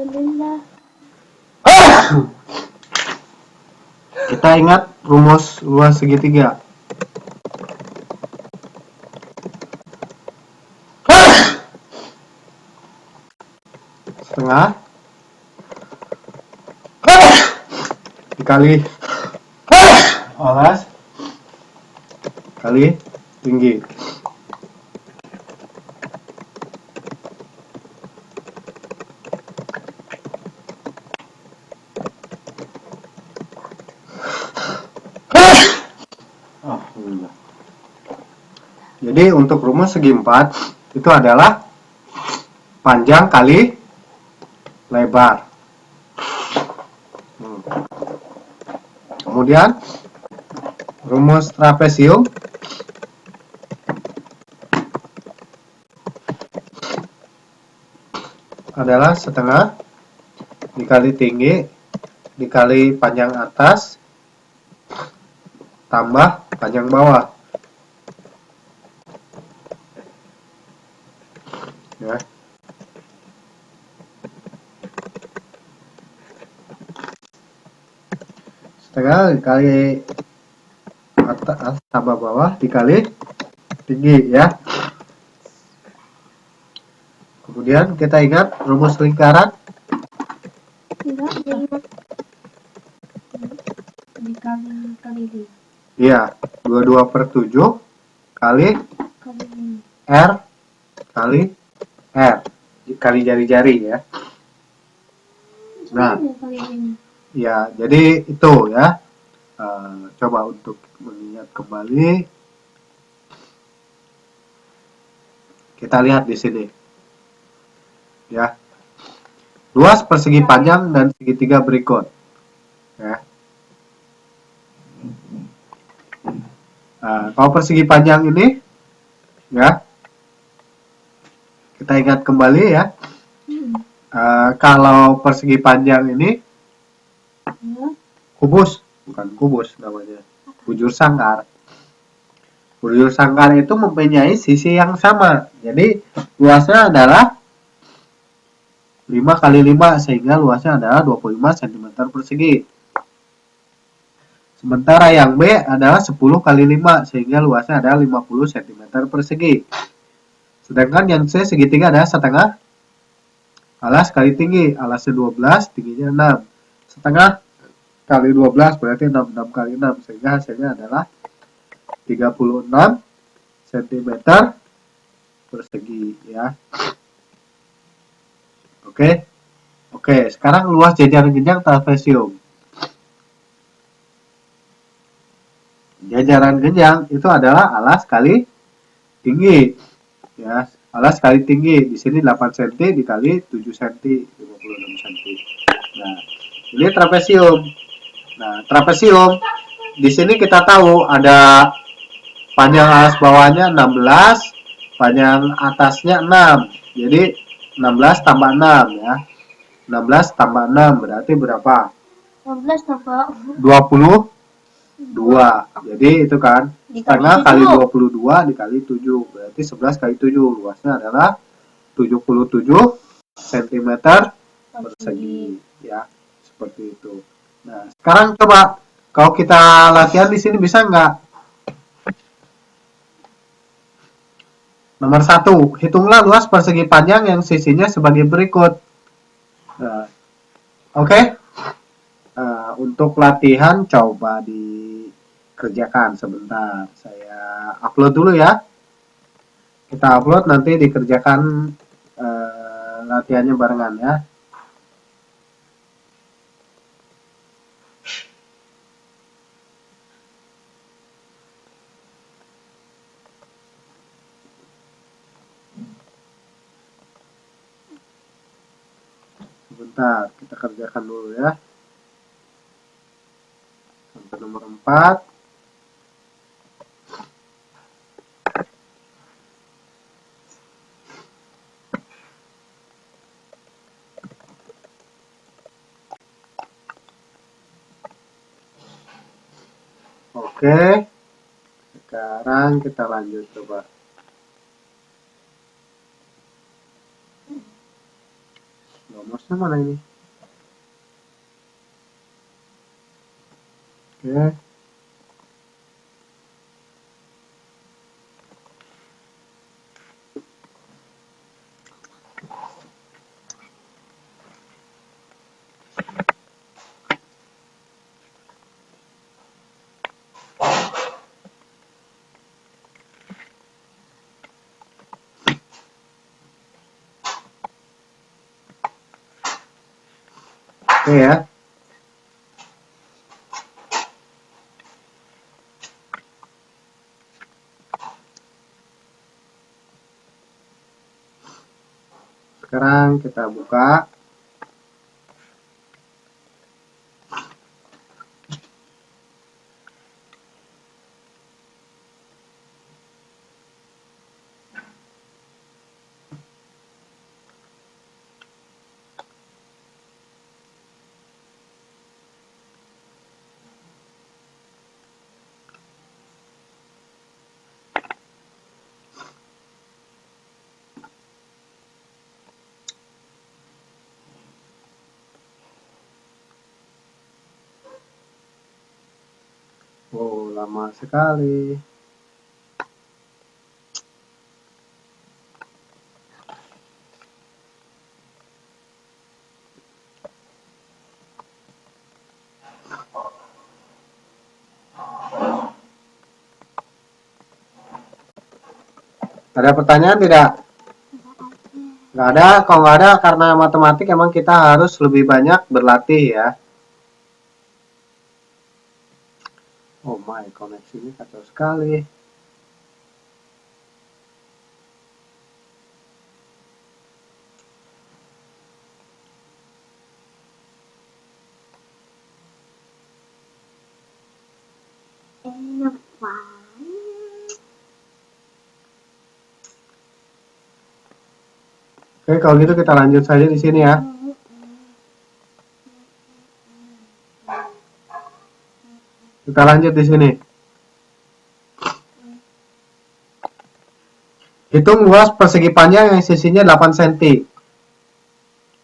Alhamdulillah. Kita ingat rumus luas segitiga. Setengah dikali alas kali tinggi. Jadi untuk rumus segi 4 itu adalah panjang kali lebar. Kemudian rumus trapesium adalah setengah dikali tinggi dikali panjang atas tambah panjang bawah. Ya. Setengah dikali atas tambah bawah dikali tinggi ya. Kemudian kita ingat rumus lingkaran. Enggak ingat. Dikali D. Iya, 22/7 kali Kali ini. R kali R kali jari-jari ya. Nah, Kali ini. ya jadi itu ya. Coba untuk mengingat kembali. Kita lihat di sini. Ya. Luas persegi panjang dan segitiga berikut. Ya. Kalau persegi panjang ini ya. Kita ingat kembali ya. Kalau persegi panjang ini kubus, bukan kubus namanya. Bujur sangkar. Bujur sangkar itu mempunyai sisi yang sama. Jadi luasnya adalah 5 kali 5 sehingga luasnya adalah 25 cm persegi. Sementara yang B adalah 10 kali 5 sehingga luasnya adalah 50 cm persegi. Sedangkan yang C segitiga adalah setengah alas kali tinggi. Alasnya 12, tingginya 6. Setengah kali 12 berarti 6 kali 6 sehingga hasilnya adalah 36 cm persegi ya. Oke, sekarang luas jajaran genjang trapesium. Jajaran genjang itu adalah alas kali tinggi. Ya, alas kali tinggi. Di sini 8 cm dikali 7 cm, 56 cm. Nah, ini trapesium. Nah, trapesium di sini kita tahu ada panjang alas bawahnya 16, panjang atasnya 6. Jadi 16 tambah 6 ya. 16 tambah 6 berarti berapa? 16 tambah 22. Jadi itu kan setengah kali 22 dikali 7 berarti 11 kali 7. Luasnya adalah 77 cm persegi ya. Seperti itu. Nah, sekarang coba kalau kita latihan di sini bisa nggak? Nomor 1, hitunglah luas persegi panjang yang sisinya sebagai berikut. Nah, oke. Untuk latihan coba dikerjakan sebentar. Saya upload dulu ya. Kita upload nanti dikerjakan latihannya barengan ya. Sebentar, kita kerjakan dulu ya. Sampai nomor 4. Oke. Sekarang kita lanjut coba. Mouse-nya mana ini? Oke. Oke ya. Sekarang kita buka. Oh, lama sekali. Ada pertanyaan tidak? Nggak ada. Kalau nggak ada, karena matematik emang kita harus lebih banyak berlatih ya. Oh my, koneksi ini kacau sekali. Enak banget. Oke, kalau gitu kita lanjut saja di sini ya. Kita lanjut di sini. Hitung luas persegi panjang yang sisinya 8 cm.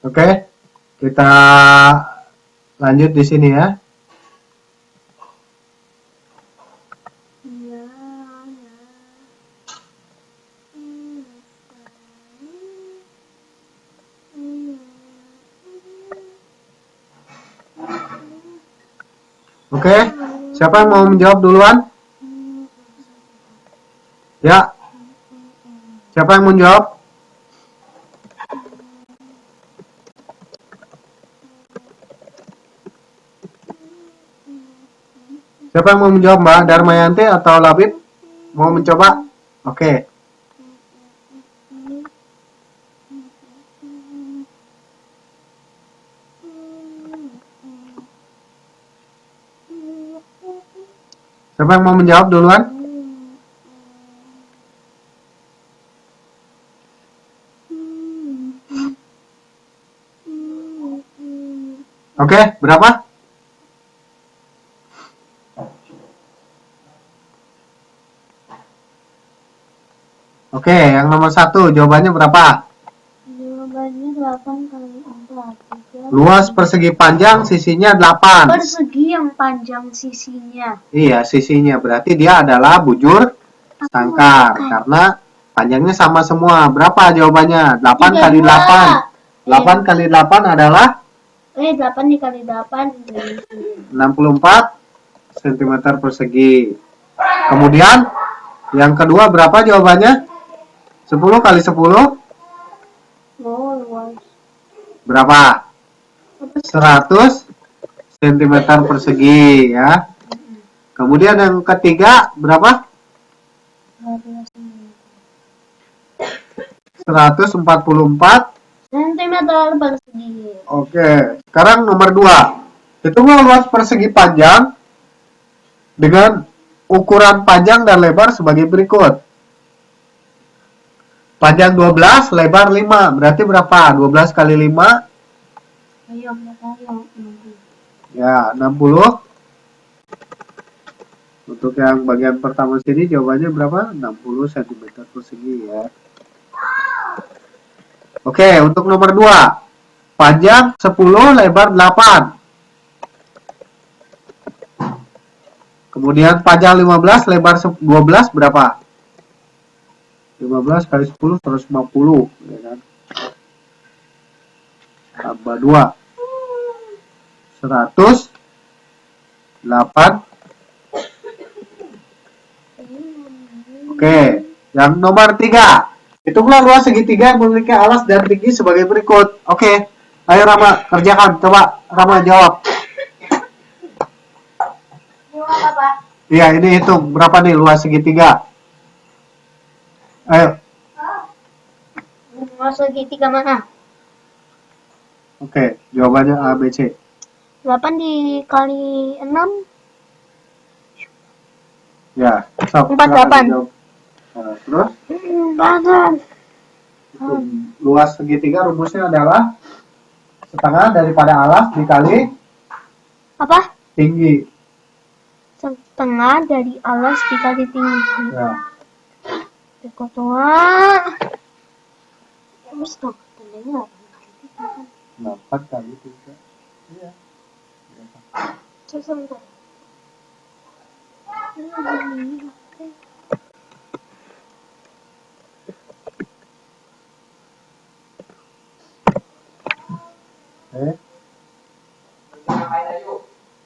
Oke, kita lanjut di sini ya. Oke, siapa yang mau menjawab duluan? Ya, siapa yang mau menjawab? Siapa yang mau menjawab, Mbak Darmayanti atau Labib? Mau mencoba? Oke. Siapa yang mau menjawab duluan? Oke, berapa? Oke, yang nomor 1, jawabannya berapa? Jawabannya 8 kali 4. Luas persegi panjang sisinya 8. Persegi yang panjang sisinya. Iya, sisinya. Berarti dia adalah bujur sangkar. Karena panjangnya sama semua. Berapa jawabannya? 8 kali 8. 8 kali 8 adalah? 8 dikali 8. 64 cm persegi. Kemudian, yang kedua berapa jawabannya? 10 kali 10? Oh, luas. Berapa? 100 cm persegi ya. Kemudian yang ketiga berapa? 144 cm persegi. Oke, sekarang nomor 2. Hitunglah luas persegi panjang dengan ukuran panjang dan lebar sebagai berikut. Panjang 12, lebar 5. Berarti berapa? 12 kali 5? Ayo. Ya, 60. Untuk yang bagian pertama sini jawabannya berapa? 60 cm persegi ya. Oke, untuk nomor 2. panjang 10, lebar 8. Kemudian panjang 15, lebar 12 berapa? 15 kali 10 150, ya kan? Tambah 2. 108. Oke, yang nomor 3. Hitunglah luas segitiga yang memiliki alas dan tinggi sebagai berikut. Oke, ayo Rama kerjakan. Coba Rama jawab. Ini apa, Pak? Iya, ini hitung berapa nih luas segitiga. Ayo. Luas segitiga mana? Oke, jawabannya A, B, C. 8 dikali 6. Ya, stop. 48. Nah, terus Badan. luas segitiga rumusnya adalah setengah daripada alas dikali Apa? tinggi. Setengah dari alas dikali tinggi. Ya. Ketua. Terus dong, tandanya 8 kali 3. Iya. sebentar.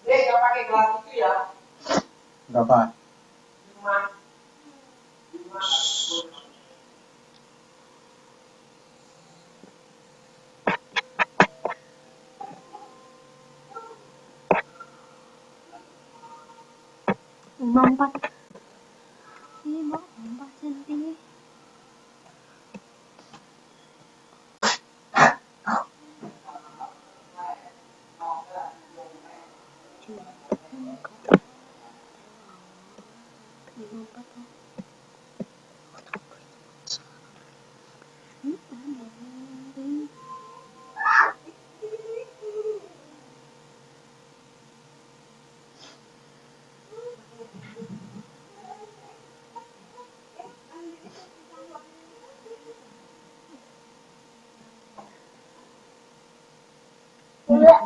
Jangan pakai gelas itu ya. Berapa? 5. Empat. 4 cm.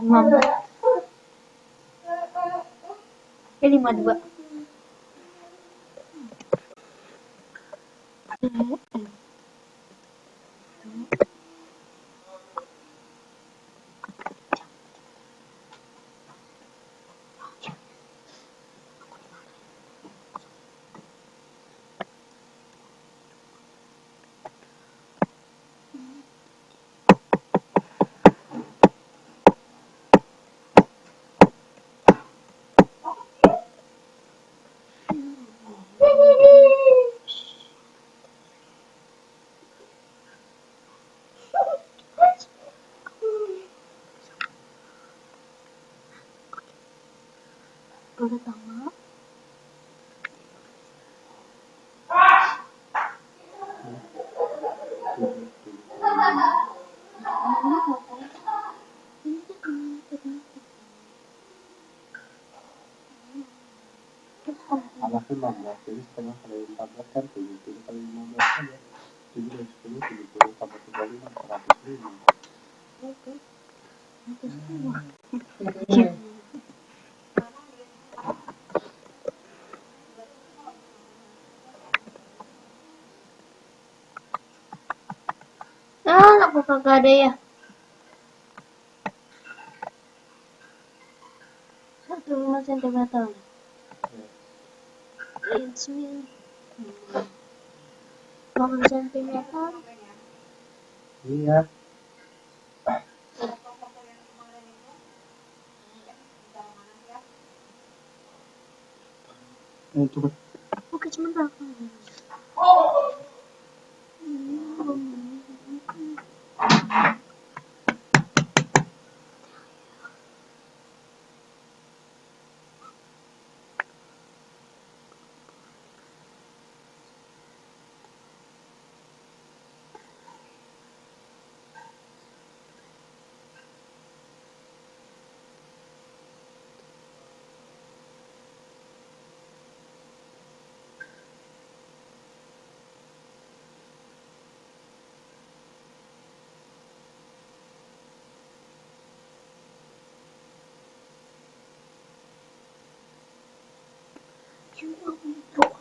Mama. 52. Pertama. Alasnya 16, jadi setengah kali 14 kan 70 kali 15 aja. 7 dari 10, 70 tambah 35, 105. Aku kagak ada ya. 1,5 cm. It's me. 8 cm. Iya. Coba. Oke, sebentar. Cuma untuk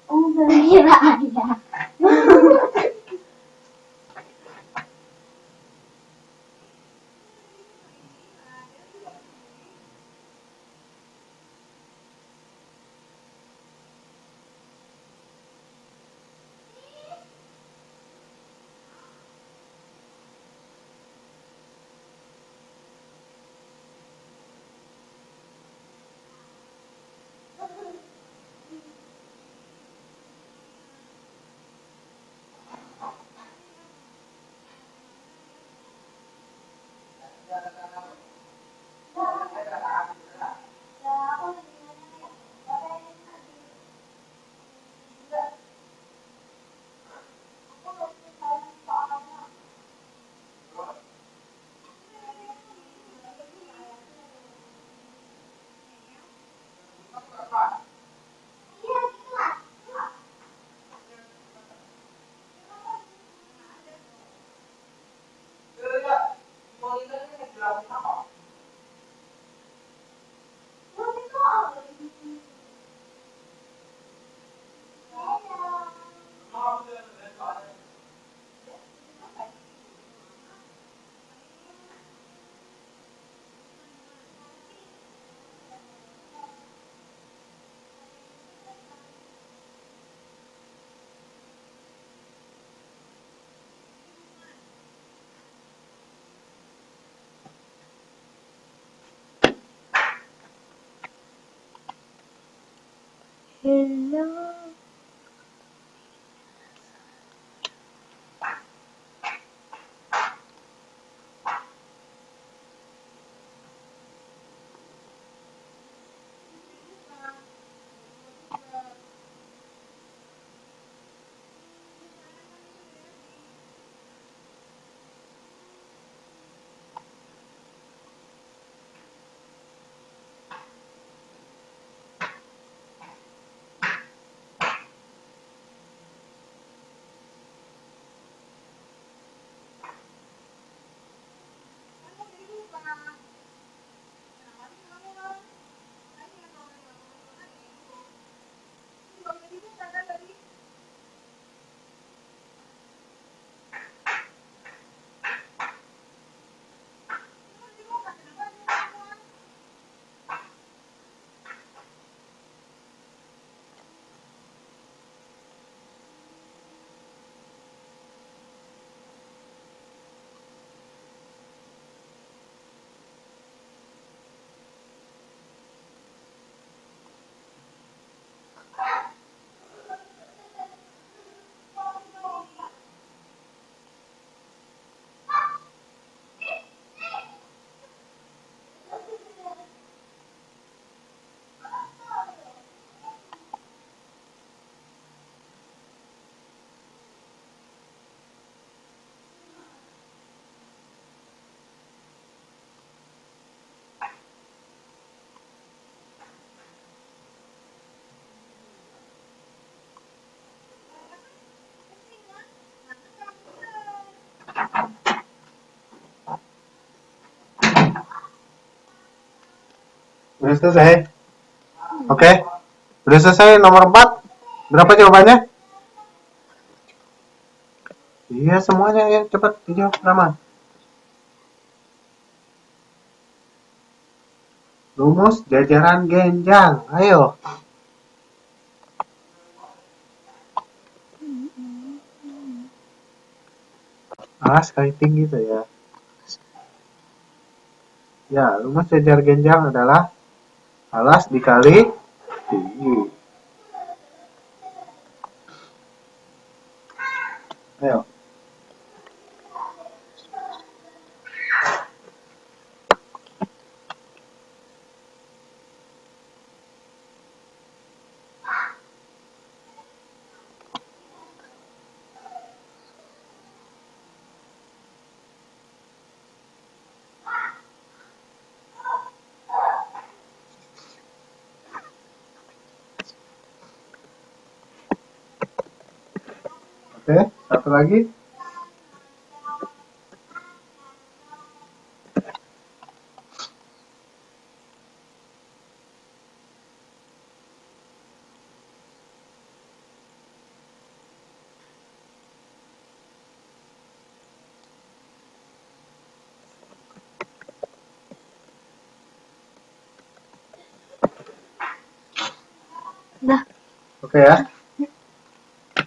Udah kira ada. Hello. Udah selesai? Oke. Udah selesai nomor 4. Berapa jawabannya? Iya semuanya ya, cepat dijawab Rama. Rumus jajaran genjang. Ayo. Alas kali tinggi tuh ya. Ya, rumus jajar genjang adalah alas dikali tinggi. Ayo. Oke, satu lagi. Dah. Oke ya.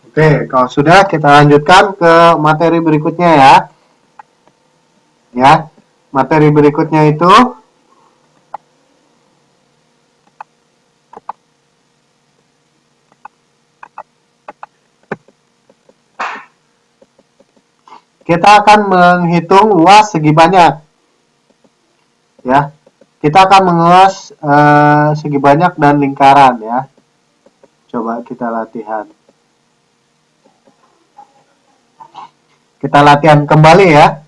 Oke, kalau sudah kita lanjutkan ke materi berikutnya ya. Ya, materi berikutnya itu kita akan menghitung luas segi banyak. Ya, kita akan mengulas segi banyak dan lingkaran ya. Coba kita latihan. Kita latihan kembali ya.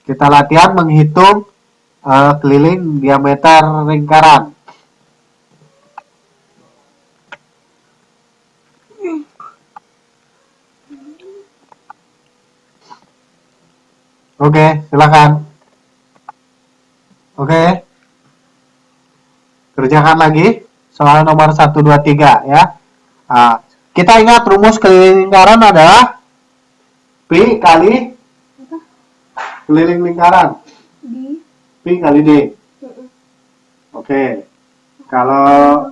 Kita latihan menghitung keliling diameter lingkaran. Oke, silakan. Oke. Kerjakan lagi soal nomor 1, 2, 3 ya. Nah, kita ingat rumus keliling lingkaran adalah Pi kali keliling lingkaran. Di. Pi kali D. Oke. Kalau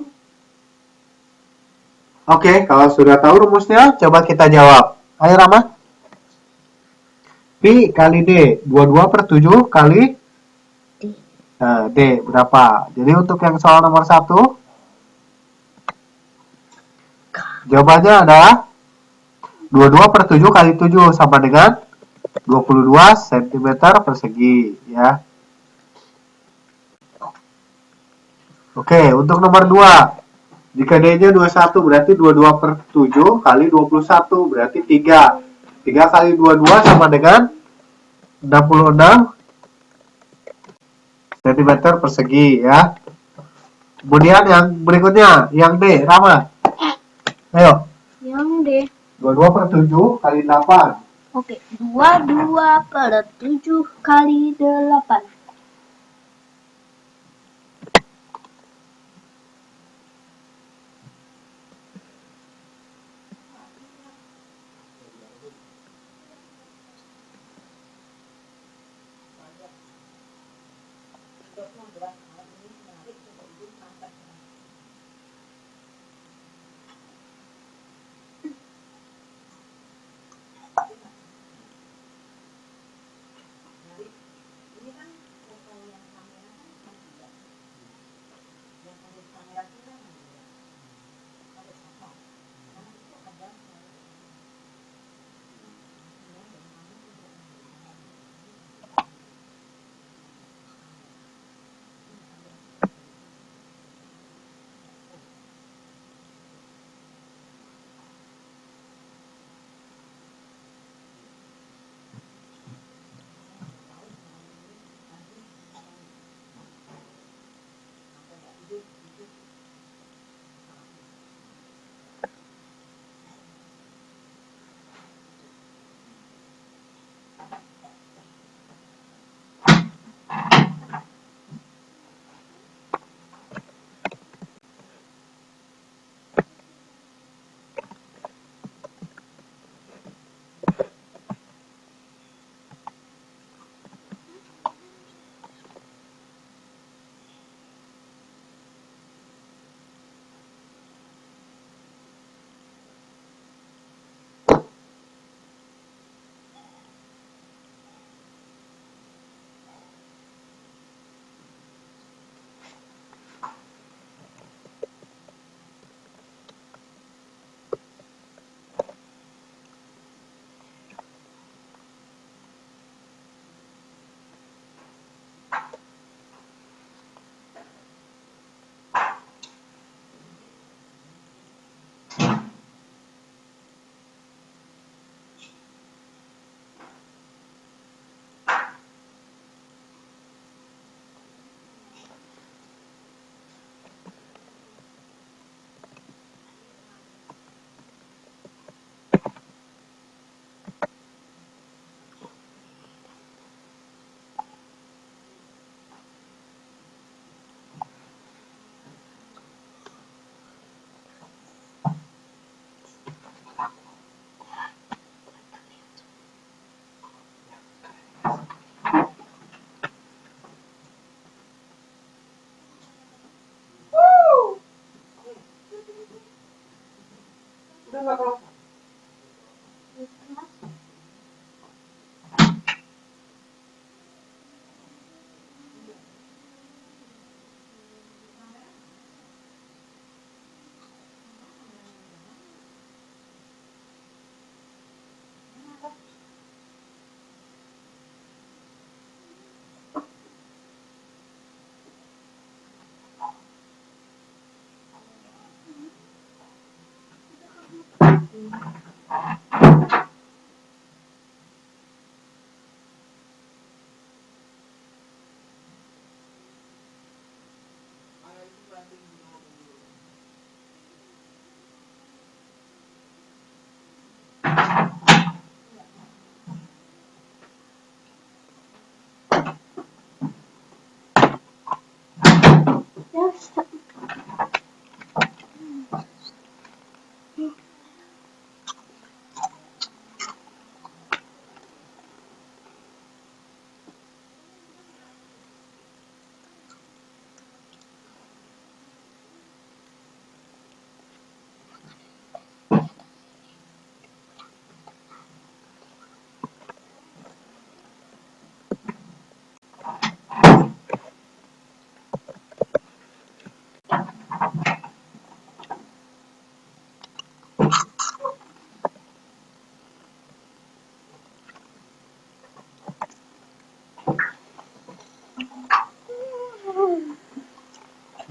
sudah tahu rumusnya, coba kita jawab. Ayo Rama. Pi kali D, 22/7 kali D berapa? Jadi untuk yang soal nomor 1, jawabannya adalah 22/7 kali 7 sama dengan 22 cm persegi ya. Oke, untuk nomor 2. Jika D-nya 21 berarti 22/7 kali 21 berarti 3. 3 kali 22 sama dengan 66 cm persegi ya. Kemudian yang berikutnya, yang D, Rama. Ayo. Yang D. 22/7 kali 8. Oke, 22/7 kali 8. Udah nggak kelas. Yes.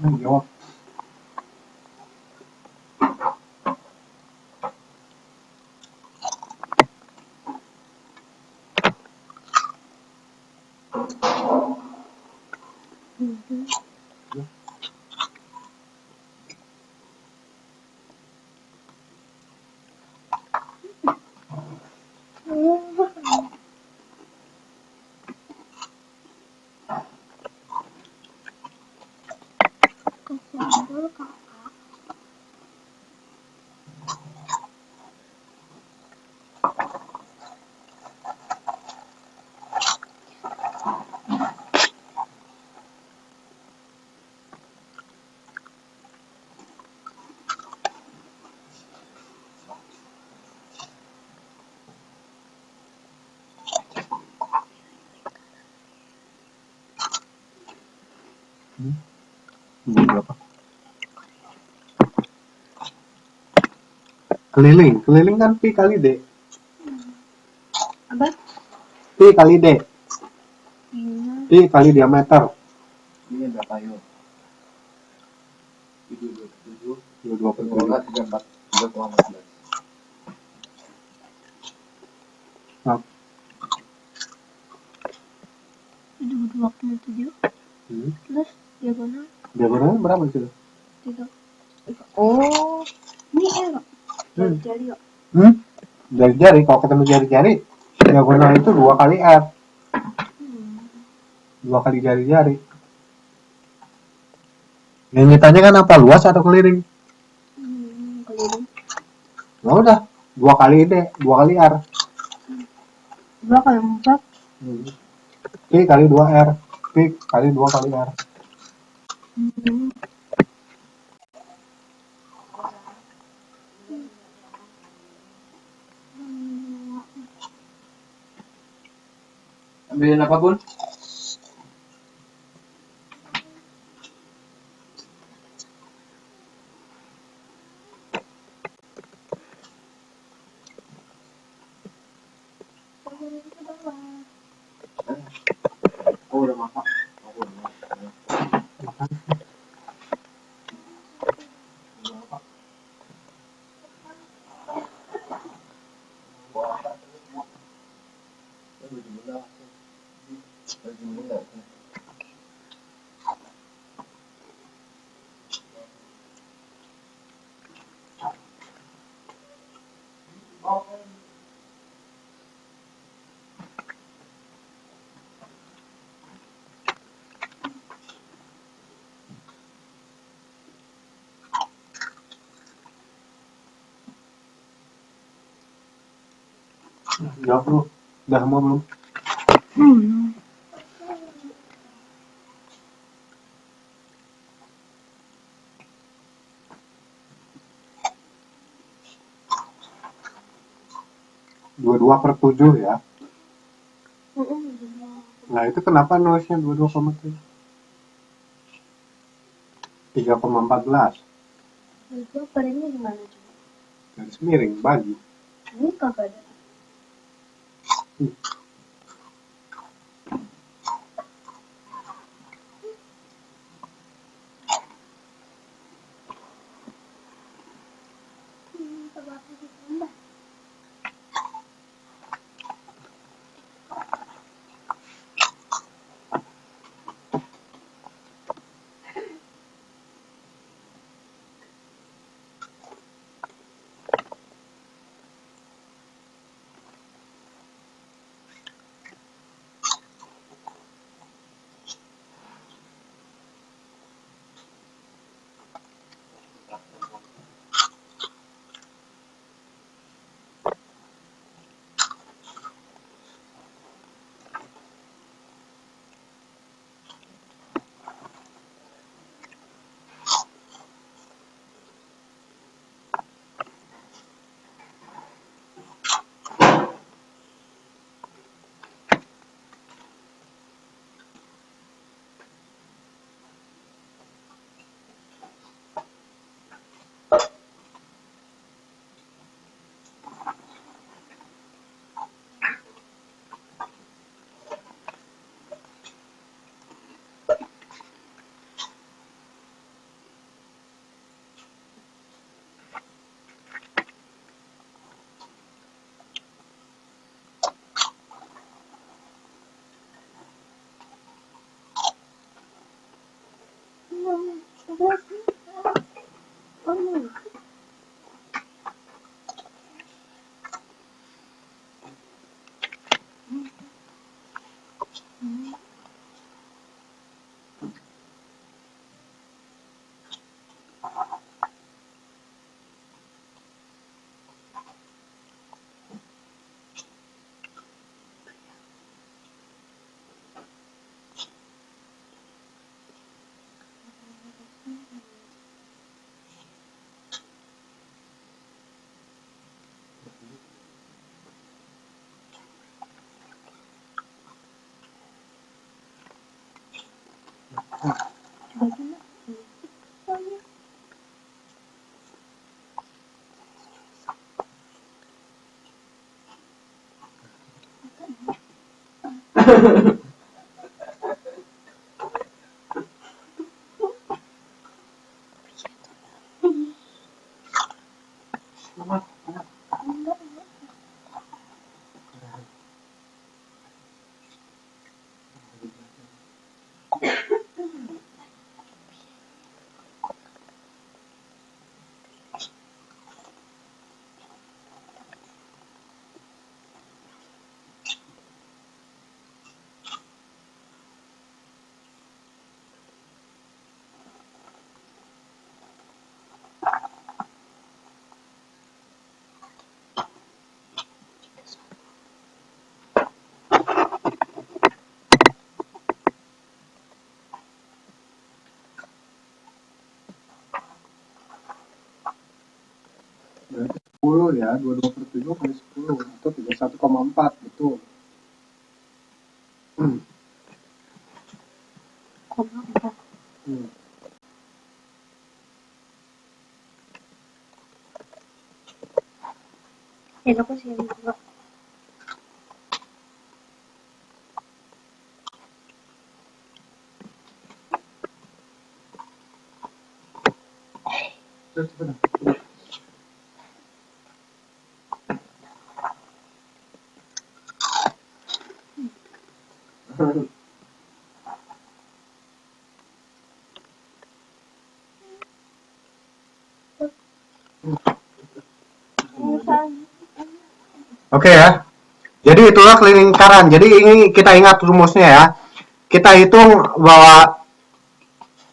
Jawab. Kasihan dulu kakak. Berapa? Keliling, keliling kan pi kali D. Apa? Pi kali D. Iya. Pi kali diameter. Ini berapa yuk? 727 2,7. 3,14. Nah, 7,27. Terus diagonal diagonalnya berapa sih? 3. Oh, ini Kak. Jari kok. Jari-jari, kalau ketemu jari-jari, diagonal itu 2 kali R. 2 kali jari-jari. Yang ditanya kan apa, luas atau keliling? Keliling. Ya udah, 2 kali D, 2 kali R. 2 kali 4. Pi kali 2 R. Pi kali 2 kali R. Ambilin apa, Bun? Oh, udah masak. Aku udah masak. Jawab lu, udah mau belum? 22/7 ya. Bener. Nah, itu kenapa nulisnya 22,7? 3,14. Itu palingnya gimana coba? Garis miring, bagi. Ini kagak ada. Coba aku ditambah. Berarti 10 ya, 22/7 kali 10 atau 31,4, betul. Hmm. Ya aku sih yang juga. Cepetan. Oke ya. Jadi itulah lingkaran. Jadi ini kita ingat rumusnya ya. Kita hitung bahwa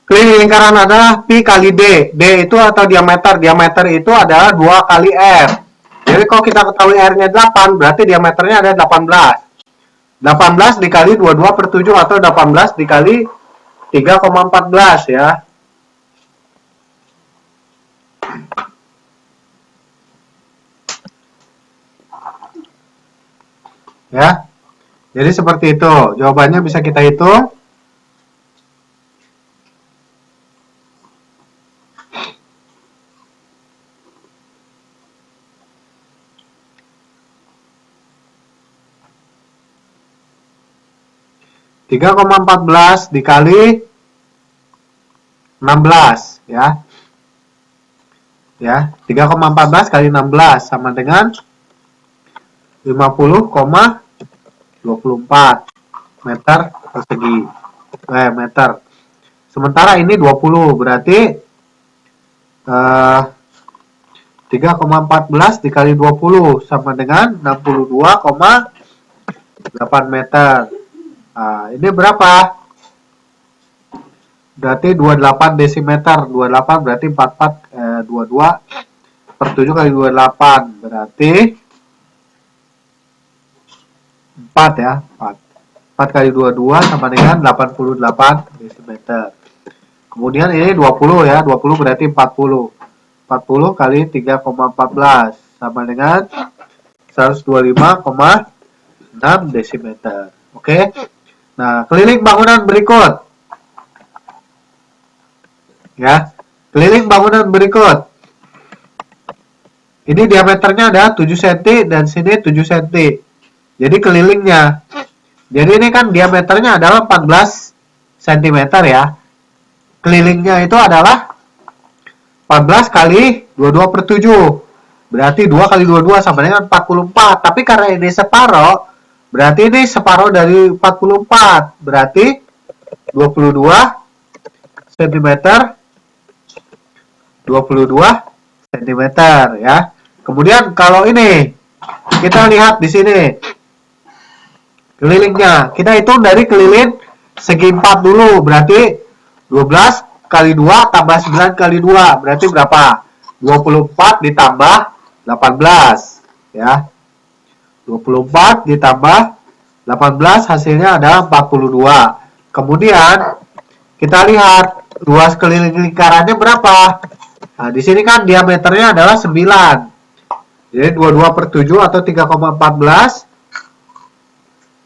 keliling lingkaran adalah pi kali d. D itu atau diameter. Diameter itu adalah 2 kali r. Jadi kalau kita ketahui r-nya 8, berarti diameternya ada 18. 18 dikali 22/7 atau 18 dikali 3,14 ya. Ya. Jadi seperti itu. Jawabannya bisa kita hitung. Tiga koma 14 dikali 16 ya. Ya, 3,14 kali 16 sama dengan 50,24 meter persegi. Meter. Sementara ini 20, berarti 3,14 dikali 20 sama dengan 62,8 meter. Nah, ini berapa? Berarti 28 desimeter. 28 berarti 22 per 7 kali 28. Berarti 4 ya. 4 kali 22 sama dengan 88 desimeter. Kemudian ini 20 ya. 20 berarti 40. 40 kali 3,14 sama dengan 125,6 desimeter. Oke. Nah, keliling bangunan berikut. Ya, keliling bangunan berikut. Ini diameternya ada 7 cm dan sini 7 cm. Jadi kelilingnya. Jadi ini kan diameternya adalah 14 cm ya. Kelilingnya itu adalah 14 kali 22 per 7. Berarti 2 kali 22 sama dengan 44. Tapi karena ini separoh, berarti ini separoh dari 44. Berarti 22 cm 22 cm ya. Kemudian kalau ini kita lihat di sini kelilingnya. Kita hitung dari keliling segi 4 dulu. Berarti 12 kali 2 tambah 9 kali 2. Berarti berapa? 24 ditambah 18 ya. 24 ditambah 18 hasilnya adalah 42. Kemudian kita lihat luas keliling lingkarannya berapa? Nah, di sini kan diameternya adalah 9. Jadi 22 per 7 atau 3,14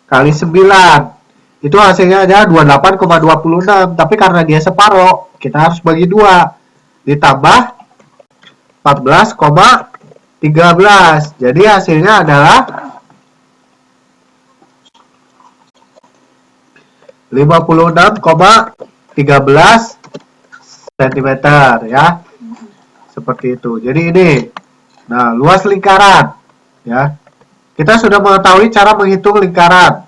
kali 9. Itu hasilnya adalah 28,26. Tapi karena dia separoh, kita harus bagi 2. Ditambah 14,13. Jadi hasilnya adalah 56,13 cm ya. Seperti itu. Jadi ini. Nah, luas lingkaran ya. Kita sudah mengetahui cara menghitung lingkaran.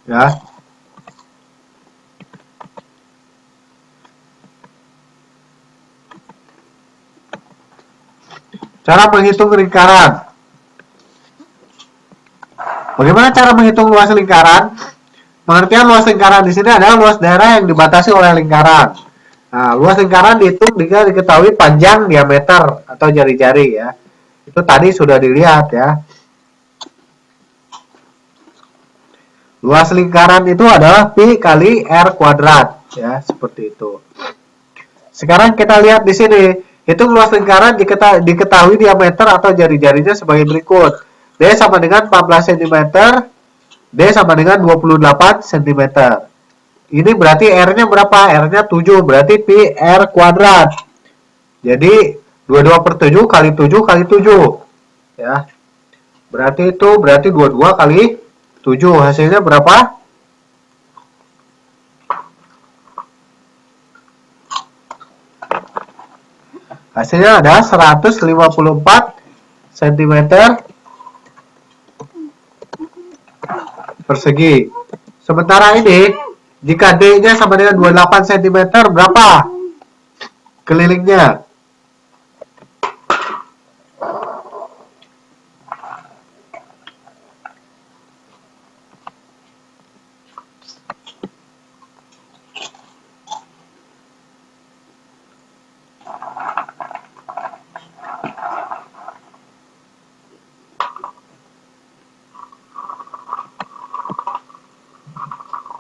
Ya. Cara menghitung lingkaran. Bagaimana cara menghitung luas lingkaran? Pengertian luas lingkaran di sini adalah luas daerah yang dibatasi oleh lingkaran. Nah, luas lingkaran dihitung jika diketahui panjang, diameter, atau jari-jari ya. Itu tadi sudah dilihat ya. Luas lingkaran itu adalah pi kali r kuadrat ya, seperti itu. Sekarang kita lihat di sini. Hitung luas lingkaran diketahui diameter atau jari-jarinya sebagai berikut. D sama dengan 14 cm, D sama dengan 28 cm. Ini berarti R-nya berapa? R-nya 7, berarti pi R kuadrat. Jadi 22 per 7 kali 7 kali 7. Ya. Berarti 22 kali 7. Hasilnya berapa? Hasilnya ada 154 cm persegi. Sementara ini, jika D-nya sama dengan 28 cm, berapa kelilingnya?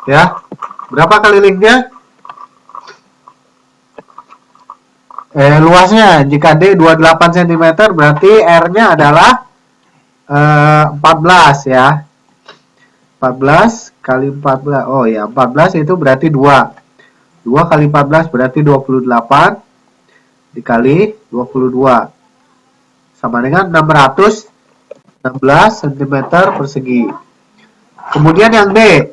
Ya, berapa kelilingnya? Luasnya, jika D 28 cm berarti R-nya adalah 14 ya. 14 kali 14. Oh ya, 14 itu berarti 2. 2 kali 14 berarti 28 dikali 22. Sama dengan 616 cm persegi. Kemudian yang D.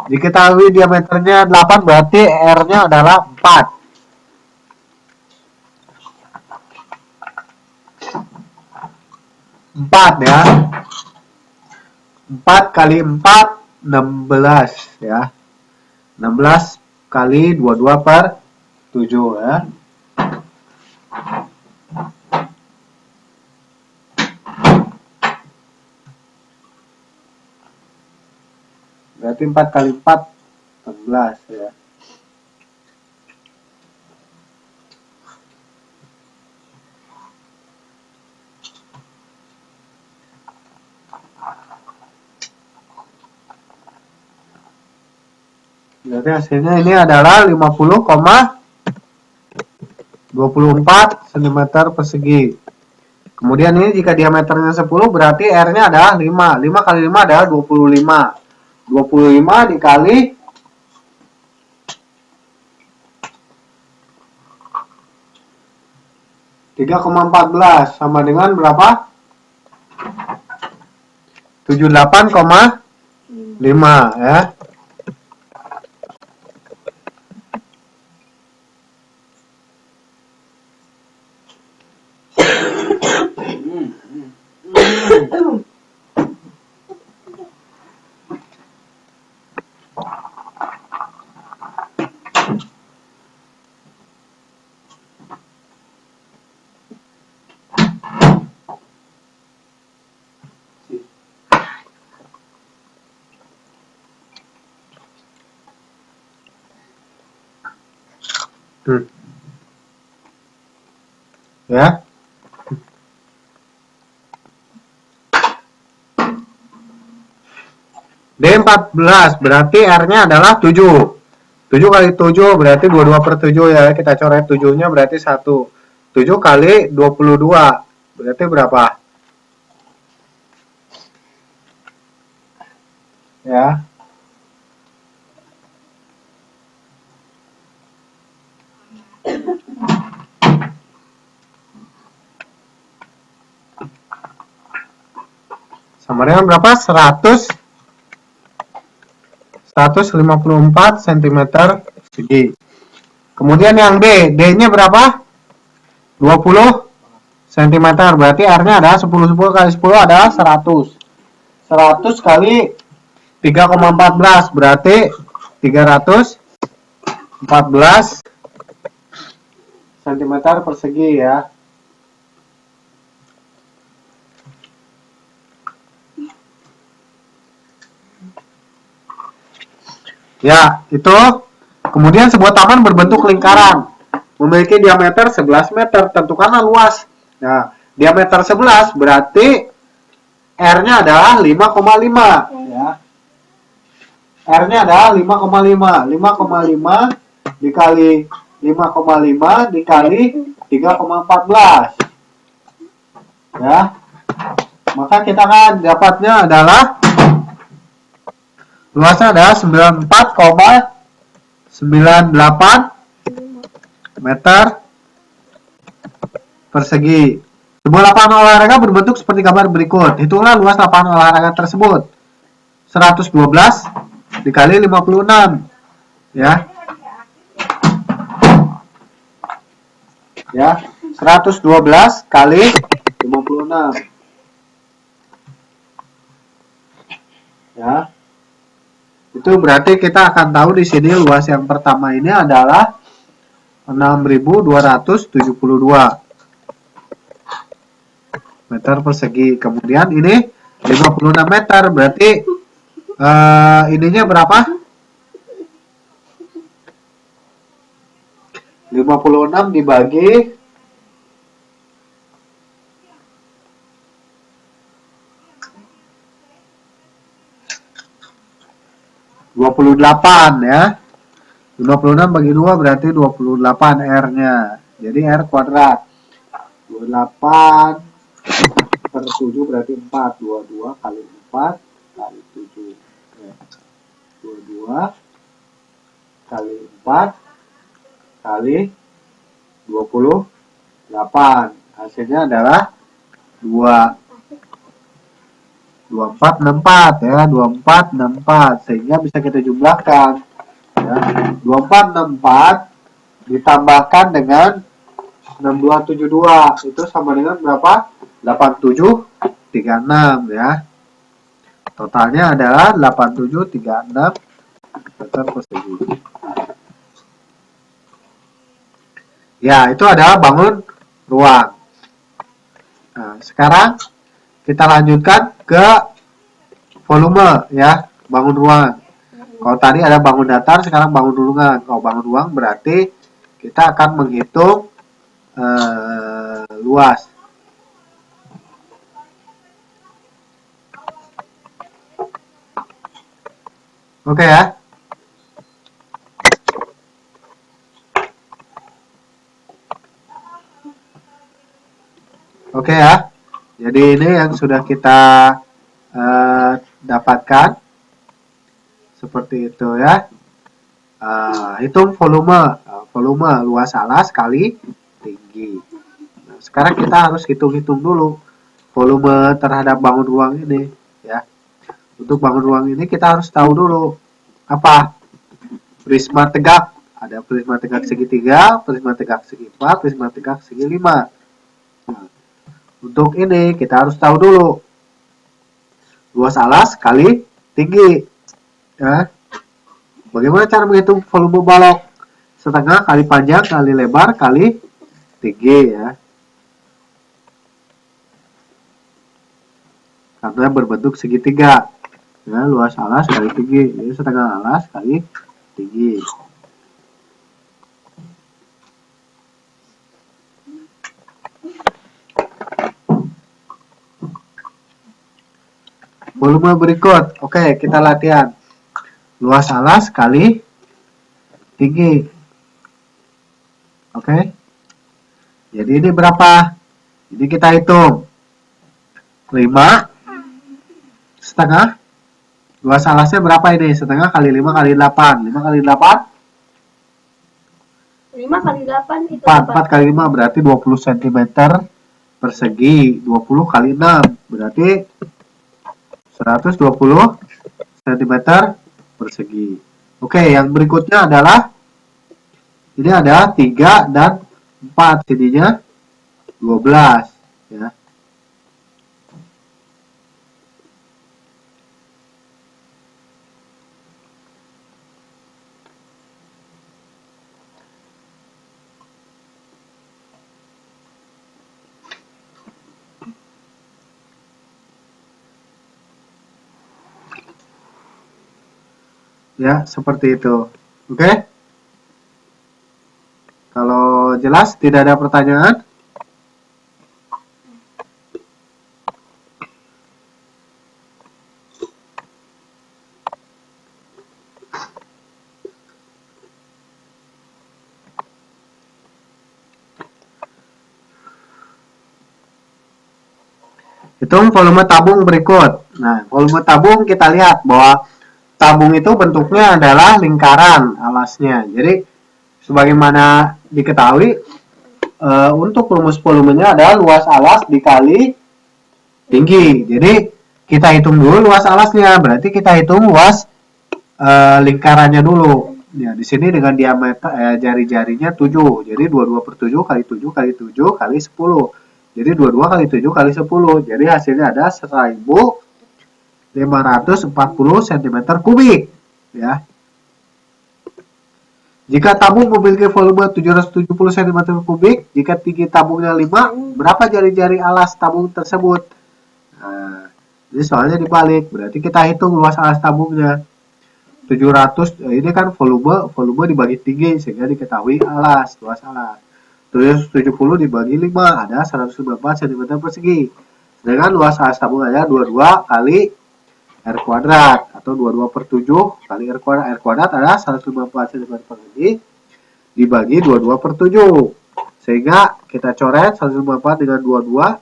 Diketahui diameternya 8 berarti R-nya adalah 4. 4 ya. 4 kali 4 16 ya. 16 kali 22 per 7 ya. Berarti 4 kali 4 16 ya. Berarti hasilnya ini adalah 50,24 cm persegi. Kemudian ini jika diameternya 10 berarti R-nya adalah 5. 5 kali 5 adalah 25. 25 dikali 3,14 sama dengan berapa? 78,5 ya. Ya. D14 berarti R-nya adalah 7. 7 kali 7 berarti 22 per 7 ya. Kita coret 7-nya berarti 1. 7 kali 22 berarti berapa? Ya. Sama dengan berapa? 154 cm persegi. Kemudian yang D, D-nya berapa? 20 cm. Berarti R-nya adalah 10 kali 10 adalah 100. 100 kali 3,14 berarti 314 cm persegi ya. Ya, itu. Kemudian sebuah taman berbentuk lingkaran, memiliki diameter 11 meter, tentukanlah luas. Nah, diameter 11 berarti R-nya adalah 5,5 ya. R-nya adalah 5,5. 5,5 dikali 5,5 dikali 3,14. Ya. Maka kita kan dapatnya adalah luasnya adalah 94,98 meter persegi. Sebuah lapangan olahraga berbentuk seperti gambar berikut. Hitunglah luas lapangan olahraga tersebut. 112 dikali 56. Ya. Ya, 112 kali 56. Ya. Itu berarti kita akan tahu di sini luas yang pertama ini adalah 6.272 meter persegi. Kemudian ini 56 meter, berarti ininya berapa? 56 dibagi 28 ya. 56 bagi 2 berarti 28 R-nya. Jadi R kuadrat. 28 per 7 berarti 4. 22 kali 4 kali 7. Ya. 22 kali 4 kali 28. Hasilnya adalah 2464 ya, 2464, sehingga bisa kita jumlahkan ya. 2464 ditambahkan dengan 6272 itu sama dengan berapa? 8736 ya. Totalnya adalah 8736 meter persegi. Ya, itu adalah bangun ruang. Nah, sekarang kita lanjutkan ke volume ya, bangun ruang. Kalau tadi ada bangun datar, sekarang bangun ruangan. Kalau bangun ruang berarti kita akan menghitung luas. Oke ya. Oke ya. Jadi ini yang sudah kita dapatkan. Seperti itu ya. Hitung volume. Volume luas alas kali tinggi. Nah, sekarang kita harus hitung-hitung dulu volume terhadap bangun ruang ini ya. Untuk bangun ruang ini kita harus tahu dulu apa? Prisma tegak. Ada prisma tegak segi 3, prisma tegak segi 4, prisma tegak segi 5. Nah, untuk ini kita harus tahu dulu luas alas kali tinggi. Ya. Bagaimana cara menghitung volume balok? Setengah kali panjang kali lebar kali tinggi ya. Karena berbentuk segitiga. Ya, luas alas kali tinggi, jadi setengah alas kali tinggi. Volume berikut, oke kita latihan. Luas alas kali tinggi. Oke. Jadi ini berapa? Jadi kita hitung 5 setengah. Luas alasnya berapa ini? Setengah kali 5 kali 8. 5 kali 8? 5 kali 8 itu 4 kali 5 berarti 20 cm persegi. 20 kali 6 berarti 120 cm persegi. Oke, yang berikutnya adalah ini ada 3 dan 4, jadinya 12 ya. Ya, seperti itu. Oke? Kalau jelas, tidak ada pertanyaan? Hitung volume tabung berikut. Nah, volume tabung kita lihat bahwa tabung itu bentuknya adalah lingkaran alasnya. Jadi, sebagaimana diketahui, untuk rumus volumenya adalah luas alas dikali tinggi. Jadi, kita hitung dulu luas alasnya. Berarti kita hitung luas lingkarannya dulu. Ya, di sini dengan diameter jari-jarinya 7. Jadi, 22 per 7 kali 7 kali 7 kali 10. Jadi, 22 kali 7 kali 10. Jadi, hasilnya ada 1540 cm kubik ya. Jika tabung memiliki volume 770 cm kubik, jika tinggi tabungnya 5, berapa jari-jari alas tabung tersebut? Nah, jadi soalnya dibalik, berarti kita hitung luas alas tabungnya. 700 ini kan volume dibagi tinggi sehingga diketahui alas, luas alas. 770 dibagi 5 ada 194 cm persegi. Sedangkan luas alas tabung ada 22 kali R kuadrat atau 22 per 7 kali R kuadrat. R kuadrat adalah 154 cm persegi dibagi 22 per 7. Sehingga kita coret 154 dengan 22.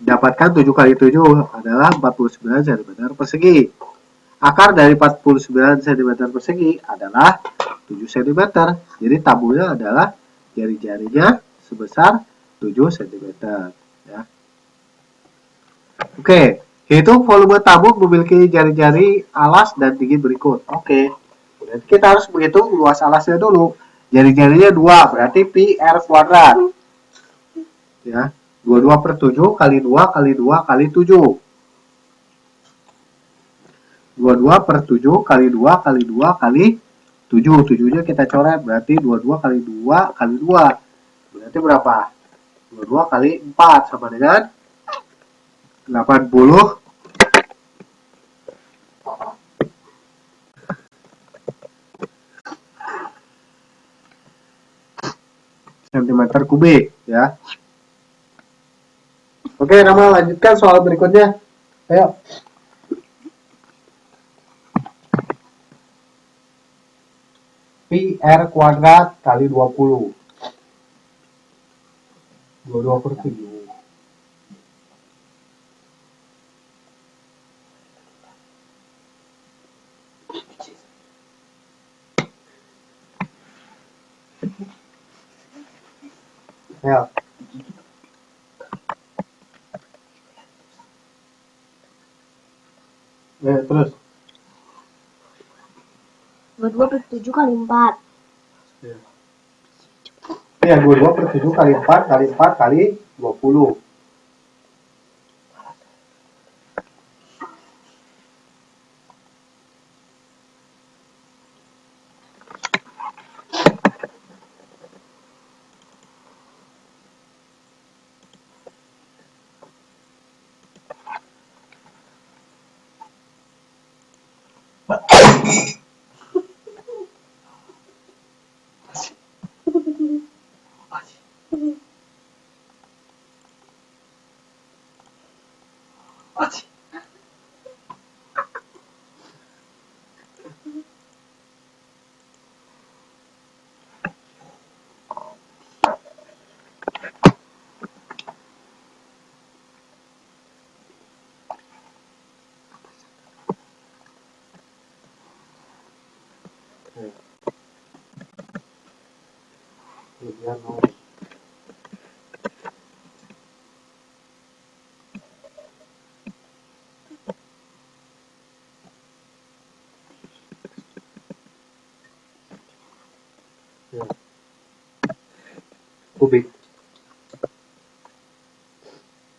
Dapatkan 7 kali 7 adalah 49 cm persegi. Akar dari 49 cm persegi adalah 7 cm. Jadi tabulnya adalah jari-jarinya sebesar 7 cm. Ya. Oke, hitung volume tabung memiliki jari-jari alas dan tinggi berikut. Oke, kita harus menghitung luas alasnya dulu. Jari-jarinya 2, berarti pi r kuadrat. Ya, 22 per 7 kali 2 kali 2 kali 7. 22 per 7 kali 2 kali 2 kali 7. 7-nya kita coret, berarti 22 kali 2 kali 2. Berarti berapa? 22 kali 4 sama dengan 80 cm kubik ya. Oke, Rama lanjutkan soal berikutnya. Ayo. Pi R kuadrat kali 20. 22 per 7. Ya. Terus. 22 per 7 kali 4. Ya, 22 per 7 kali 4 kali 4 kali 20. Kubik.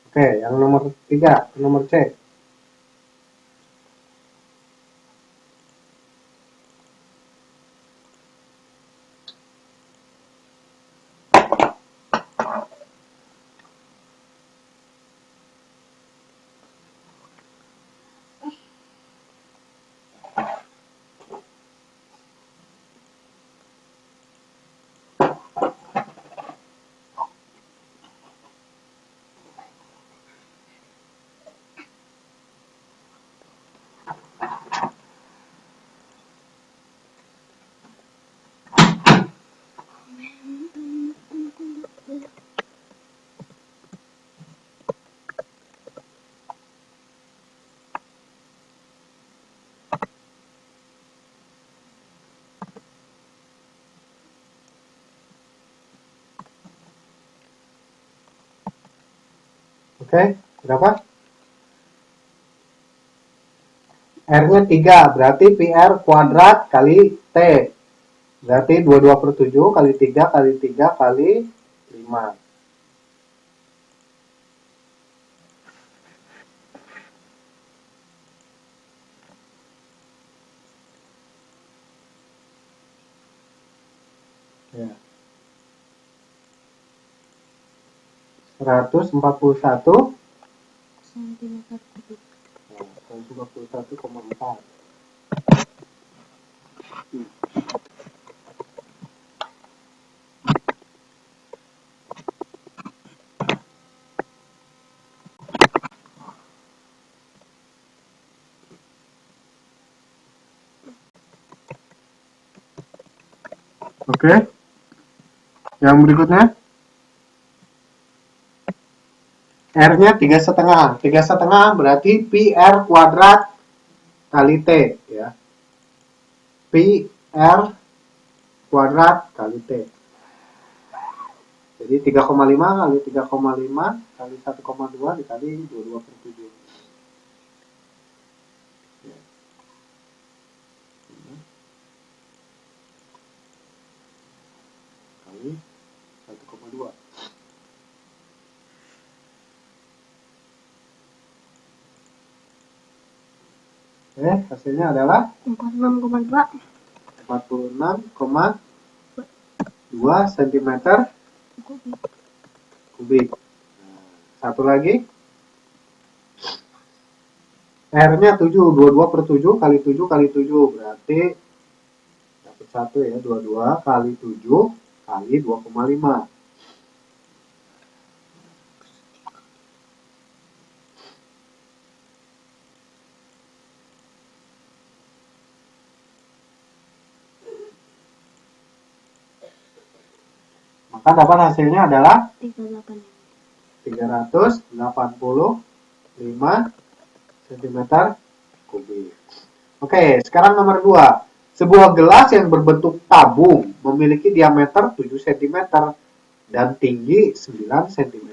Oke, yang nomor 3, nomor C. Oke, berapa? R-nya 3, berarti PR kuadrat kali T. Berarti 22 per 7 kali 3 kali 3 kali 5. Ya. 141 cm kubik. 141,4. Oke. Yang berikutnya. R-nya 3,5. 3,5 berarti PR kuadrat kali T ya. Pi R kuadrat kali T. Jadi 3,5 kali 3,5 kali 1,2 dikali 22/7. Ya. Kali 1,2. Hasilnya adalah 46,2 46,2 cm kubik. kubik. Nah, satu lagi. R-nya 7, 22/7 kali 7 kali 7 berarti dapat 1 ya, 22 kali 7 kali 2,5. Maka dapat hasilnya adalah 385 cm kubik. Oke, sekarang nomor 2. Sebuah gelas yang berbentuk tabung memiliki diameter 7 cm dan tinggi 9 cm.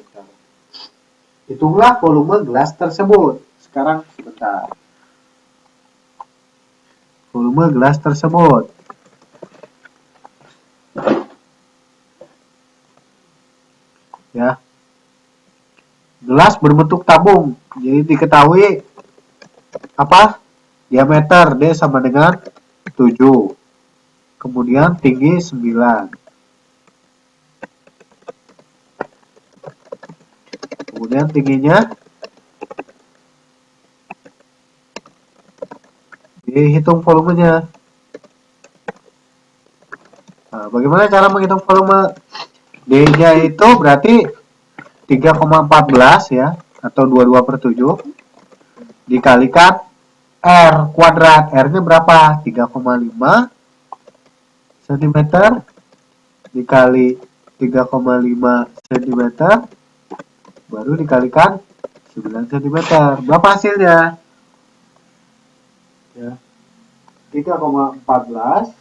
Hitunglah volume gelas tersebut. Sekarang sebentar. Volume gelas tersebut. Ya. Gelas berbentuk tabung. Jadi diketahui apa? Diameter D sama dengan 7. Kemudian tinggi 9. Kemudian tingginya dihitung volumenya. Nah, bagaimana cara menghitung volume? D-nya itu berarti 3,14 ya, atau 22/7 dikalikan R kuadrat. R-nya berapa? 3,5 cm dikali 3,5 cm baru dikalikan 9 cm. Berapa hasilnya? Ya. 3,14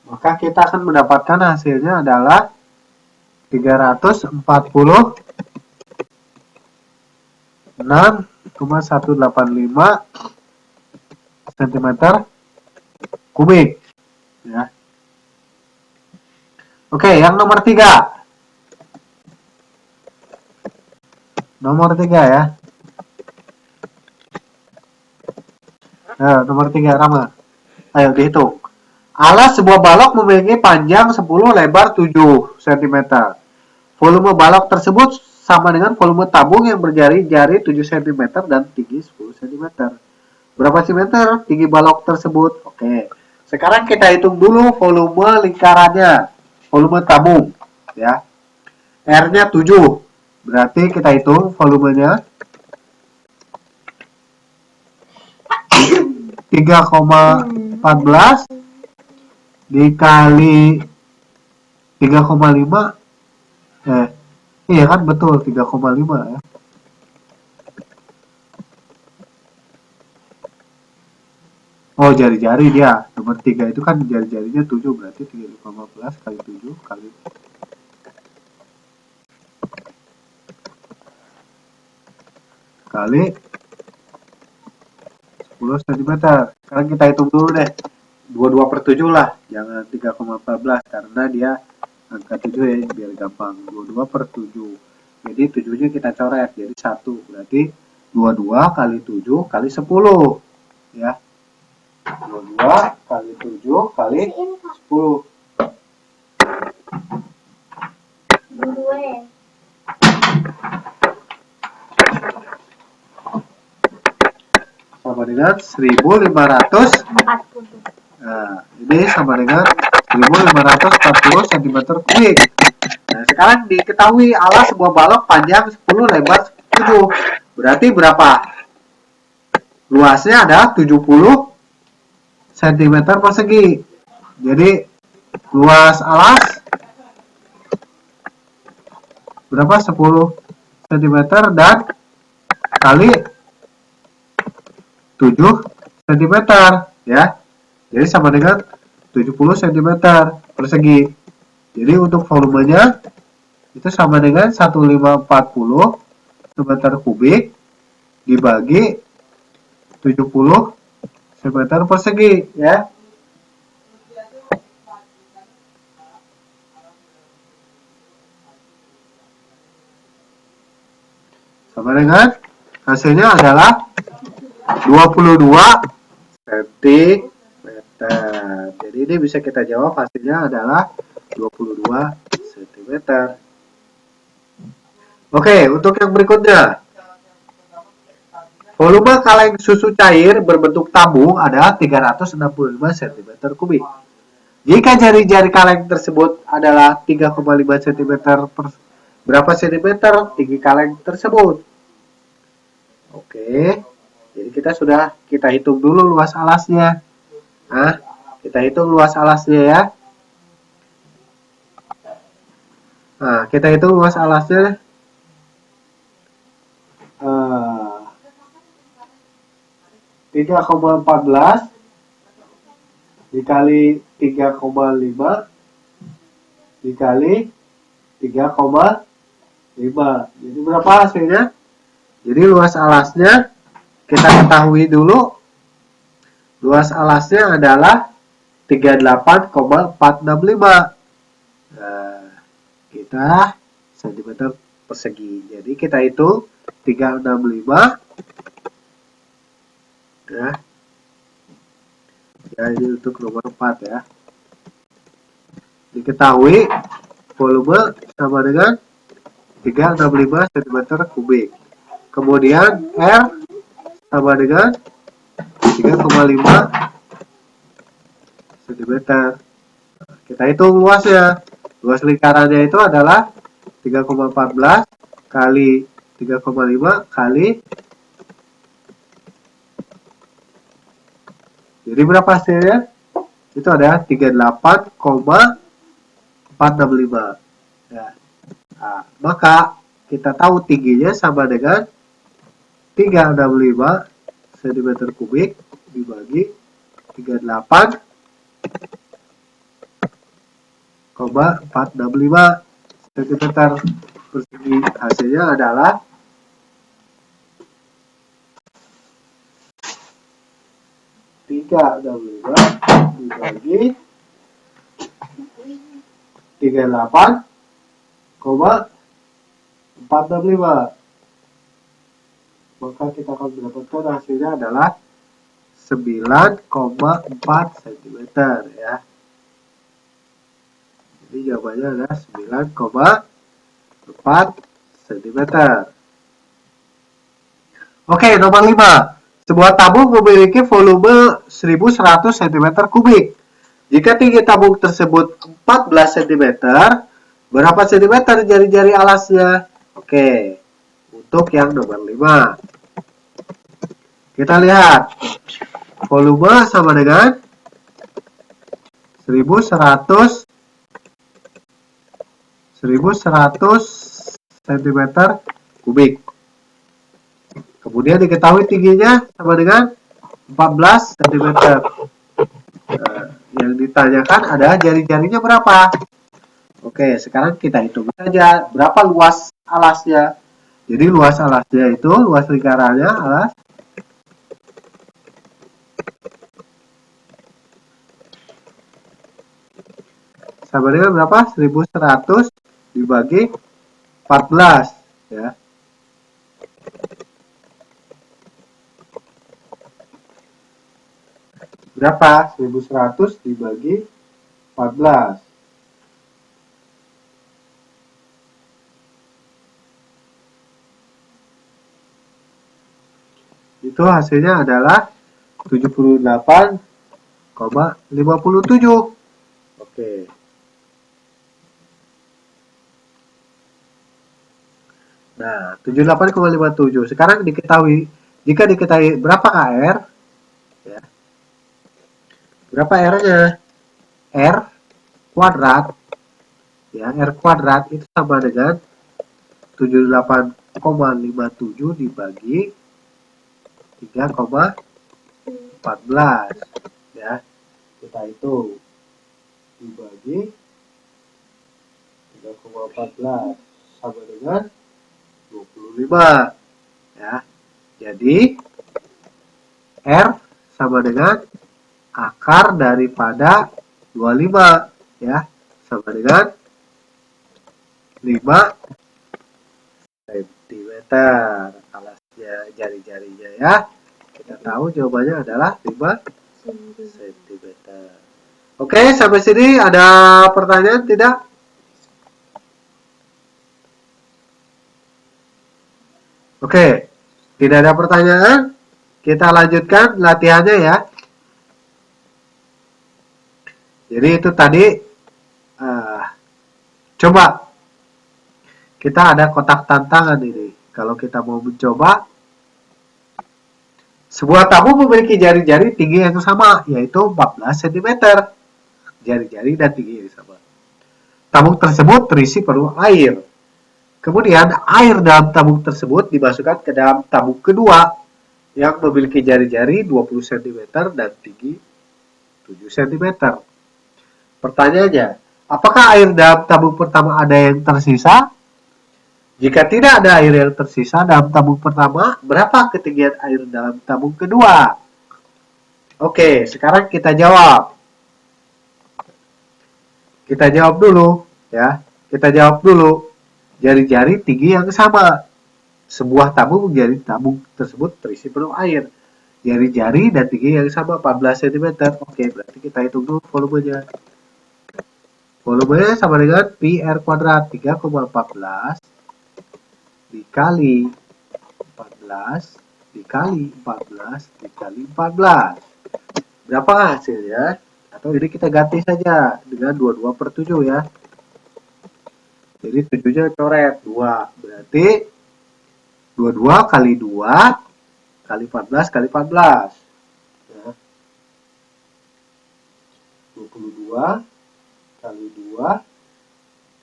maka kita akan mendapatkan hasilnya adalah 346,185 cm kubik. Ya. Oke, yang nomor 3. Nomor 3 ya. Nomor 3, Rama. Ayo dihitung. Alas sebuah balok memiliki panjang 10, lebar 7 cm. Volume balok tersebut sama dengan volume tabung yang berjari-jari 7 cm dan tinggi 10 cm. Berapa cm tinggi balok tersebut? Oke. Sekarang kita hitung dulu volume lingkarannya. Volume tabung. Ya. R-nya 7. Berarti kita hitung volumenya 3,14 dikali 3,5. Iya kan, betul, 3,5 ya. Oh, jari-jari dia. Nomor 3 itu kan jari-jarinya 7, berarti 3,15 kali 7 kali kali 10 cm. Sekarang kita hitung dulu deh. 22/7 lah, jangan 3,14 karena dia angka 7 ya, biar gampang. 22/7. Jadi 7-nya kita coret jadi 1. Berarti 22 kali 7 kali 10. Ya. 22 kali 7 kali 10. Sama dengan 1500. Nah, ini sama dengan 1540 cm kubik. Nah, sekarang diketahui alas sebuah balok panjang 10, lebar 7. Berarti berapa? Luasnya adalah 70 cm persegi. Jadi luas alas berapa? 10 cm dan kali 7 cm ya. Jadi sama dengan 70 cm persegi. Jadi untuk volumenya itu sama dengan 1540 cm kubik dibagi 70 cm persegi ya. Sama dengan hasilnya adalah 22 cm. Jadi ini bisa kita jawab hasilnya adalah 22 cm. Oke, untuk yang berikutnya. Volume kaleng susu cair berbentuk tabung adalah 365 cm kubik. Jika jari-jari kaleng tersebut adalah 3,5 cm per berapa centimeter tinggi kaleng tersebut? Oke, jadi kita hitung dulu luas alasnya. Nah, kita hitung luas alasnya ya. Nah, kita hitung luas alasnya. 3,14 dikali 3,5 dikali 3,5. Jadi berapa hasilnya? Jadi luas alasnya kita ketahui dulu. Luas alasnya adalah 38,465. Nah, kita cm persegi. Jadi kita hitung 365 ya. Ya, ini untuk nomor 4 ya. Diketahui volume sama dengan 365 cm kubik. Kemudian R sama dengan 3,5 cm. Kita hitung luasnya. Luas lingkarannya itu adalah 3,14 kali 3,5 kali. Jadi berapa hasilnya? Itu adalah 38,465. Ya. Nah, maka kita tahu tingginya sama dengan 365 cm kubik dibagi 38,465 cm persegi. Hasilnya adalah 365 dibagi 38,465. Maka kita akan mendapatkan hasilnya adalah 9,4 cm ya. Jadi jawabannya adalah 9,4 cm. Oke, nomor 5. Sebuah tabung memiliki volume 1100 cm kubik. Jika tinggi tabung tersebut 14 cm, berapa cm jari-jari alasnya? Oke, untuk yang nomor 5. Kita lihat. Volume sama dengan 1100 cm kubik. Kemudian diketahui tingginya sama dengan 14 cm. Yang ditanyakan adalah jari-jarinya berapa. Oke, sekarang kita hitung saja berapa luas alasnya. Jadi luas alasnya itu, luas lingkarannya alas sama dengan berapa? 1100 dibagi 14 ya. Berapa? 1100 dibagi 14. Itu hasilnya adalah 78,57. Oke. Nah, 78,57. Sekarang jika diketahui berapa R, ya, berapa R-nya? R kuadrat, ya, R kuadrat itu sama dengan 78,57 dibagi 3,14, ya. Kita hitung dibagi 3,14 sama dengan 25, ya. Jadi R sama dengan akar daripada 25, ya, sama dengan 5 cm alasnya, jari-jarinya, ya. Kita tahu jawabannya adalah 5 cm. Oke, sampai sini ada pertanyaan tidak? Oke, tidak ada pertanyaan. Kita lanjutkan latihannya, ya. Jadi itu tadi, coba kita ada kotak tantangan ini. Kalau kita mau mencoba, sebuah tabung memiliki jari-jari tinggi yang sama, yaitu 14 cm. Jari-jari dan tinggi yang sama. Tabung tersebut terisi penuh air. Kemudian air dalam tabung tersebut dimasukkan ke dalam tabung kedua yang memiliki jari-jari 20 cm dan tinggi 7 cm. Pertanyaannya, apakah air dalam tabung pertama ada yang tersisa? Jika tidak ada air yang tersisa dalam tabung pertama, berapa ketinggian air dalam tabung kedua? Oke, sekarang kita jawab. Kita jawab dulu, ya. Kita jawab dulu. Jari-jari tinggi yang sama. Sebuah tabung menjadi tabung tersebut terisi penuh air. Jari-jari dan tinggi yang sama 14 cm. Oke, berarti kita hitung dulu volumenya. Volumenya sama dengan pi R kuadrat 3,14 dikali 14 dikali 14 dikali 14. Berapa hasilnya? Atau ini kita ganti saja dengan 22/7, ya. Jadi 7-nya coret 2. Berarti 22 kali 2 kali 14 kali 14. Ya. 22 kali 2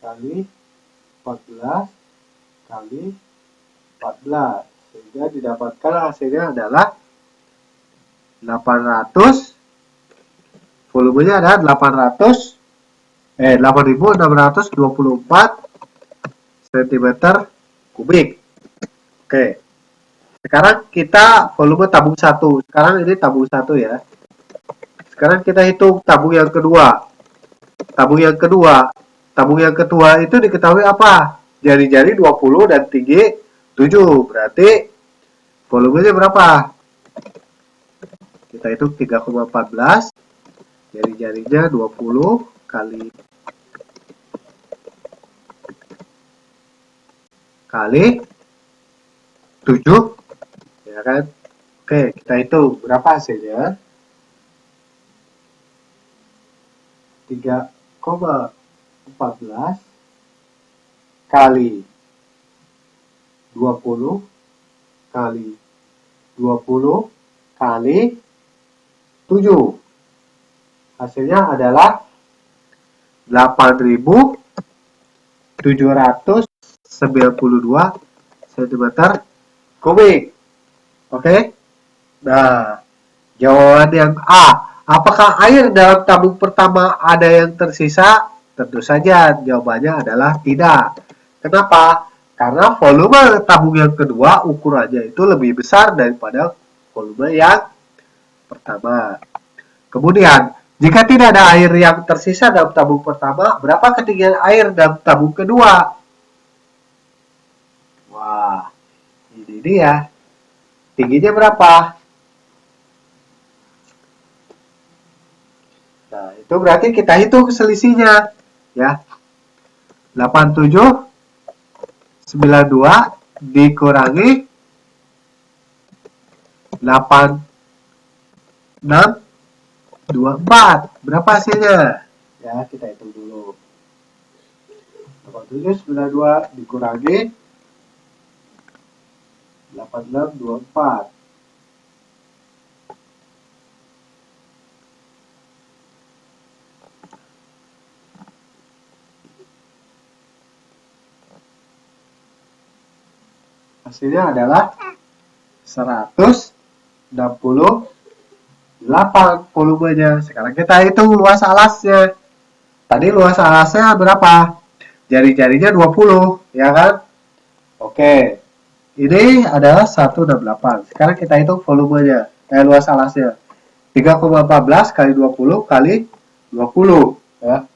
kali 14 kali 14. Sehingga didapatkan hasilnya adalah 800. Volumenya adalah 8.624 cm kubik. Oke. Sekarang kita volume tabung 1. Sekarang ini tabung 1, ya. Sekarang kita hitung tabung yang kedua. Tabung yang kedua. Tabung yang kedua itu diketahui apa? Jari-jari 20 dan tinggi 7. Berarti volumenya berapa? Kita hitung 3,14. Jari-jarinya 20 kali 7, ya kan? Oke, kita hitung berapa hasilnya. 3,14 kali 20 kali 20 kali 7. Hasilnya adalah 8.792 cm kubik. Oke. Nah, jawaban yang A. Apakah air dalam tabung pertama ada yang tersisa? Tentu saja jawabannya adalah tidak. Kenapa? Karena volume tabung yang kedua ukurannya itu lebih besar daripada volume yang pertama. Kemudian, jika tidak ada air yang tersisa dalam tabung pertama, berapa ketinggian air dalam tabung kedua? Wah, ini dia. Tingginya berapa? Nah, itu berarti kita hitung selisihnya, ya. 8792 dikurangi 8624. Berapa hasilnya? Ya, kita hitung dulu. 8792 dikurangi 8624. Hasilnya adalah 168 volumenya. Sekarang kita hitung luas alasnya. Tadi luas alasnya berapa? Jari-jarinya 20, ya kan? Oke. Ini adalah 168. Sekarang kita hitung volumenya, luas alasnya. 3,14 kali 20 kali 20, ya.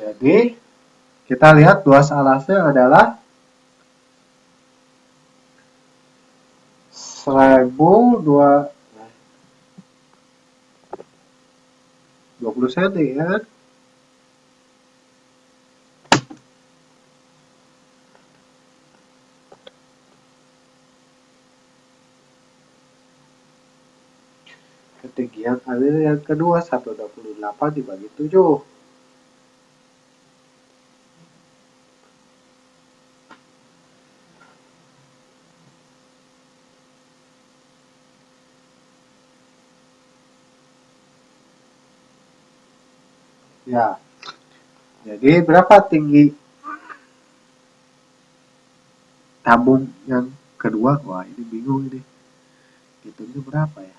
Jadi kita lihat luas alasnya adalah 1020 cm, ya kan? Ketinggian alir yang kedua 128 dibagi 7. Ya, jadi berapa tinggi tabung yang kedua? Wah, ini bingung ini. Hitungnya berapa ya?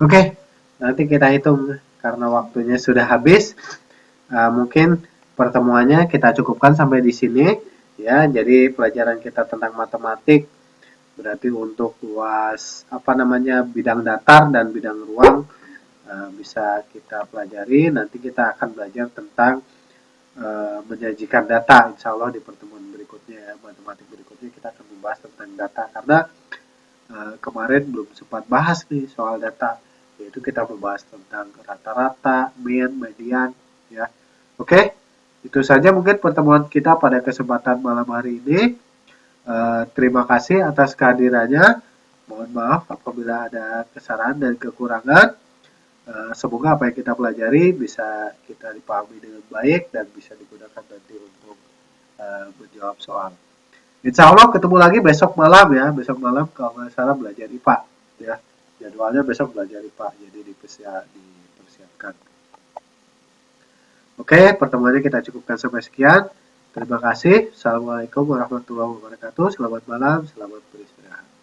Oke, nanti kita hitung karena waktunya sudah habis. Mungkin pertemuannya kita cukupkan sampai di sini. Ya, jadi pelajaran kita tentang matematik berarti untuk luas bidang datar dan bidang ruang bisa kita pelajari. Nanti kita akan belajar tentang menyajikan data, insya Allah di pertemuan berikutnya, matematik berikutnya kita akan membahas tentang data, karena kemarin belum sempat bahas nih soal data, yaitu kita membahas tentang rata-rata, mean, median, ya. Oke, itu saja mungkin pertemuan kita pada kesempatan malam hari ini. Terima kasih atas kehadirannya. Mohon maaf apabila ada kesalahan dan kekurangan. Semoga apa yang kita pelajari bisa kita dipahami dengan baik dan bisa digunakan nanti untuk menjawab soal. Insya Allah ketemu lagi besok malam ya. Besok malam kalau nggak salah belajar IPA ya. Jadwalnya besok belajar IPA, jadi dipersiapkan. Oke, pertemuannya kita cukupkan sampai sekian. Terima kasih. Assalamualaikum warahmatullahi wabarakatuh. Selamat malam, selamat beristirahat.